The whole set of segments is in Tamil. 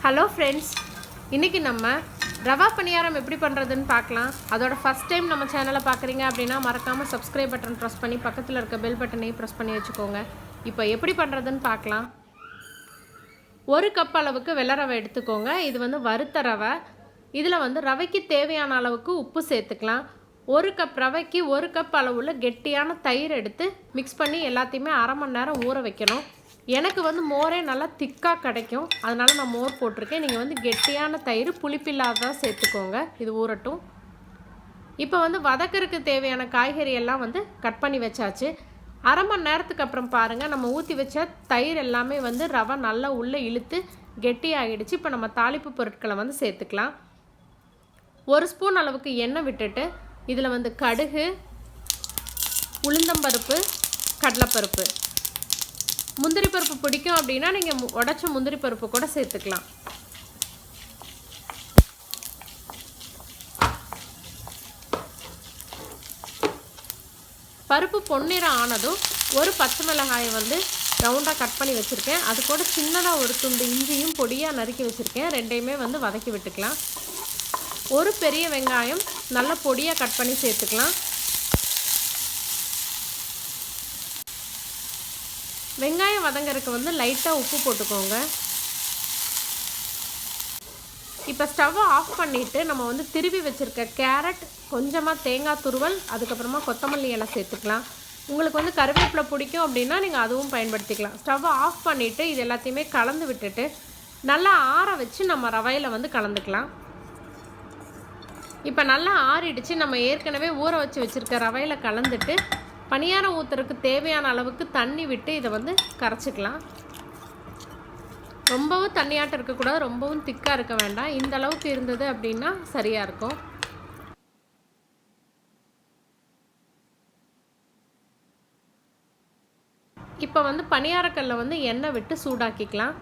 ஹலோ ஃப்ரெண்ட்ஸ், இன்றைக்கி நம்ம ரவா பணியாரம் எப்படி பண்ணுறதுன்னு பார்க்கலாம். அதோட ஃபஸ்ட் டைம் நம்ம சேனலை பார்க்குறீங்க அப்படின்னா மறக்காமல் சப்ஸ்கிரைப் பட்டன் ப்ரெஸ் பண்ணி பக்கத்தில் இருக்க பெல் பட்டனையும் ப்ரெஸ் பண்ணி வச்சுக்கோங்க. இப்போ எப்படி பண்ணுறதுன்னு பார்க்கலாம். 1 கப் அளவுக்கு வெள்ளை ரவை எடுத்துக்கோங்க. இது வறுத்த ரவை. இதில் ரவைக்கு தேவையான அளவுக்கு உப்பு சேர்த்துக்கலாம். 1 கப் ரவைக்கு 1 கப் அளவுள்ள கெட்டியான தயிர் எடுத்து மிக்ஸ் பண்ணி எல்லாத்தையுமே அரை மணி நேரம் ஊற வைக்கணும். எனக்கு மோரே நல்லா திக்காக கிடைக்கும், அதனால் நான் மோர் போட்டிருக்கேன். நீங்கள் கெட்டியான தயிர் புளிப்பில்லாதான் சேர்த்துக்கோங்க. இது ஊறட்டும். இப்போ வதக்கறதுக்கு தேவையான காய்கறி எல்லாம் கட் பண்ணி வச்சாச்சு. அரை மணி நேரத்துக்கு அப்புறம் பாருங்கள், நம்ம ஊற்றி வச்ச தயிர் எல்லாமே ரவை நல்லா உள்ளே இழுத்து கெட்டியாகிடுச்சு. இப்போ நம்ம தாளிப்பு பொருட்களை சேர்த்துக்கலாம். 1 ஸ்பூன் அளவுக்கு எண்ணெய் விட்டுட்டு இதில் கடுகு, உளுந்தம்பருப்பு, கடலைப்பருப்பு, முந்திரி பருப்பு பிடிக்கும் அப்படின்னா நீங்கள் உடைச்ச முந்திரி பருப்பு கூட சேர்த்துக்கலாம். பருப்பு பொன்னிறம் ஆனதும் ஒரு பச்சை மிளகாயை ரவுண்டாக கட் பண்ணி வச்சுருக்கேன். அது கூட சின்னதாக ஒரு துண்டு இஞ்சியும் பொடியாக நறுக்கி வச்சுருக்கேன். ரெண்டையுமே வதக்கி விட்டுக்கலாம். ஒரு பெரிய வெங்காயம் நல்ல பொடியாக கட் பண்ணி சேர்த்துக்கலாம். வெங்காயம் வதங்கறதுக்கு லைட்டாக உப்பு போட்டுக்கோங்க. இப்போ ஸ்டவ்வை ஆஃப் பண்ணிவிட்டு நம்ம திருவி வச்சுருக்க கேரட், கொஞ்சமாக தேங்காய் துருவல், அதுக்கப்புறமா கொத்தமல்லி இலை சேர்த்துக்கலாம். உங்களுக்கு கருவேப்பிலை பிடிக்கும் அப்படின்னா நீங்கள் அதுவும் பயன்படுத்திக்கலாம். ஸ்டவ்வை ஆஃப் பண்ணிவிட்டு இது எல்லாத்தையுமே கலந்து விட்டுட்டு நல்லா ஆற வச்சு நம்ம ரவையில் கலந்துக்கலாம். இப்போ நல்லா ஆறிடுச்சு. நம்ம ஏற்கனவே ஊற வச்சு வச்சுருக்க ரவையில் கலந்துட்டு பணியாரம் ஊற்றுறதுக்கு தேவையான அளவுக்கு தண்ணி விட்டு இதை கரைச்சிக்கலாம். ரொம்பவும் தண்ணியாட்டம் இருக்கக்கூடாது, ரொம்பவும் திக்காக இருக்க வேண்டாம். இந்த அளவுக்கு இருந்தது அப்படின்னா சரியாக இருக்கும். இப்போ பணியாரக்கல்ல எண்ணெய் விட்டு சூடாக்கிக்கலாம்.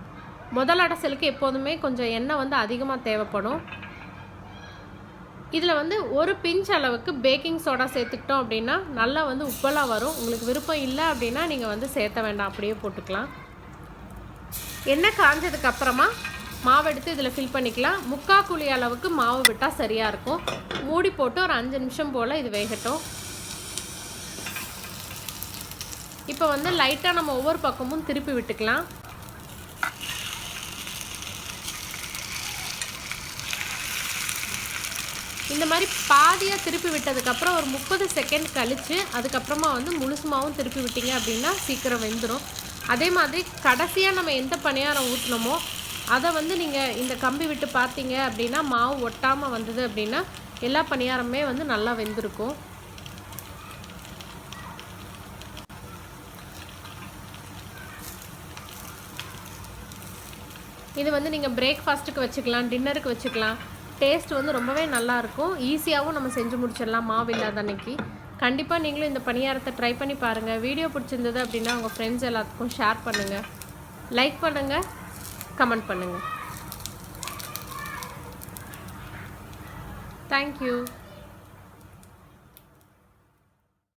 முதல் அடைசலுக்கு எப்போதுமே கொஞ்சம் எண்ணெய் அதிகமாக தேவைப்படும். இதில் ஒரு பிஞ்ச் அளவுக்கு பேக்கிங் சோடா சேர்த்துக்கிட்டோம் அப்படின்னா நல்லா உப்பெல்லாம் வரும். உங்களுக்கு விருப்பம் இல்லை அப்படின்னா நீங்கள் சேர்த்த வேண்டாம், அப்படியே போட்டுக்கலாம். எண்ணெய் காஞ்சதுக்கு அப்புறமா மாவு எடுத்து இதில் ஃபில் பண்ணிக்கலாம். 3/4 குழி அளவுக்கு மாவு விட்டால் சரியாக இருக்கும். மூடி போட்டு ஒரு 5 நிமிஷம் போல் இது வேகட்டும். இப்போ லைட்டாக நம்ம ஒவ்வொரு பக்கமும் திருப்பி விட்டுக்கலாம். இந்த மாதிரி பாதியாக திருப்பி விட்டதுக்கப்புறம் ஒரு 30 செகண்ட் கழித்து அதுக்கப்புறமா முழுசுமாகவும் திருப்பி விட்டீங்க அப்படின்னா சீக்கிரம் வெந்துடும். அதே மாதிரி கடைசியாக நம்ம எந்த பணியாரம் ஊற்றினோமோ அதை நீங்கள் இந்த கம்பி விட்டு பார்த்தீங்க அப்படின்னா மாவு ஒட்டாமல் வந்தது அப்படின்னா எல்லா பணியாரமே நல்லா வெந்திருக்கும். இது நீங்கள் பிரேக்ஃபாஸ்ட்டுக்கு வச்சுக்கலாம், டின்னருக்கு வச்சுக்கலாம். டேஸ்ட் ரொம்பவே நல்லாயிருக்கும். ஈஸியாகவும் நம்ம செஞ்சு முடிச்சிடலாம் மாவு இல்லாத அன்னைக்கு. கண்டிப்பாக நீங்களும் இந்த பணியாரத்தை ட்ரை பண்ணி பாருங்கள். வீடியோ பிடிச்சிருந்தது அப்படின்னா உங்கள் ஃப்ரெண்ட்ஸ் எல்லாத்துக்கும் ஷேர் பண்ணுங்கள், லைக் பண்ணுங்கள், கமெண்ட் பண்ணுங்கள். தேங்க்யூ.